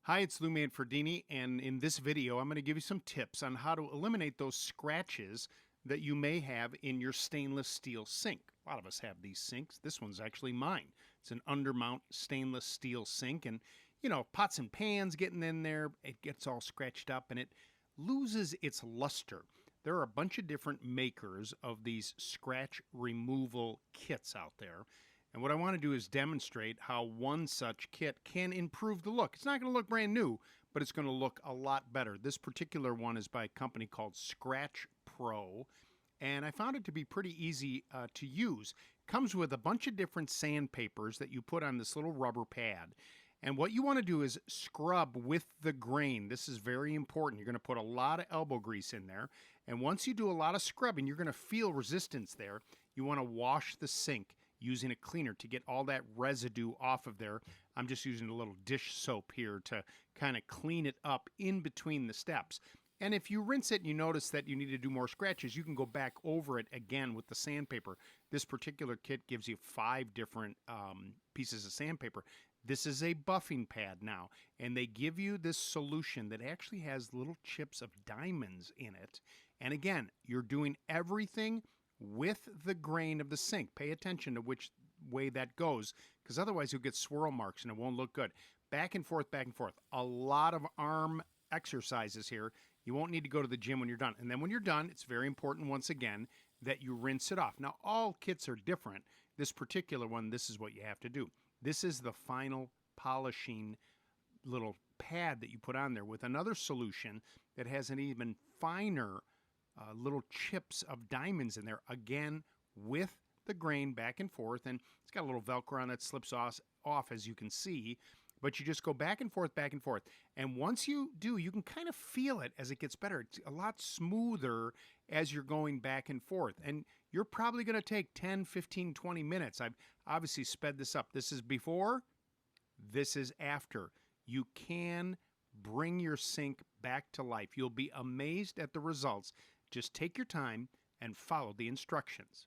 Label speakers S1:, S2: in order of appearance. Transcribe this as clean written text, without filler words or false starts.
S1: Hi, it's Lou Manfredini, and in this video, I'm going to give you some tips on how to eliminate those scratches that you may have in your stainless steel sink. A lot of us have these sinks. This one's actually mine. It's an undermount stainless steel sink, and pots and pans getting in there, it gets all scratched up and it loses its luster. There are a bunch of different makers of these scratch removal kits out there. And what I want to do is demonstrate how one such kit can improve the look. It's not going to look brand new, but it's going to look a lot better. This particular one is by a company called Scratch Pro, and I found it to be pretty easy to use. It comes with a bunch of different sandpapers that you put on this little rubber pad. And what you want to do is scrub with the grain. This is very important. You're going to put a lot of elbow grease in there. And once you do a lot of scrubbing, you're going to feel resistance there. You want to wash the sink using a cleaner to get all that residue off of there. I'm just using a little dish soap here to kind of clean it up in between the steps. And if you rinse it and you notice that you need to do more scratches, you can go back over it again with the sandpaper. This particular kit gives you 5 different pieces of sandpaper. This is a buffing pad now, and they give you this solution that actually has little chips of diamonds in it. And again, you're doing everything with the grain of the sink. Pay attention to which way that goes, because otherwise you'll get swirl marks and it won't look good. Back and forth, back and forth. A lot of arm exercises here. You won't need to go to the gym when you're done. And then when you're done, it's very important, once again, that you rinse it off. Now, all kits are different. This particular one, this is what you have to do. This is the final polishing little pad that you put on there with another solution that has an even finer little chips of diamonds in there, again, with the grain back and forth. And it's got a little Velcro on it, slips off as you can see. But you just go back and forth, back and forth. And once you do, you can kind of feel it as it gets better. It's a lot smoother as you're going back and forth. And you're probably going to take 10, 15, 20 minutes. I've obviously sped this up. This is before, this is after. You can bring your sink back to life. You'll be amazed at the results. Just take your time and follow the instructions.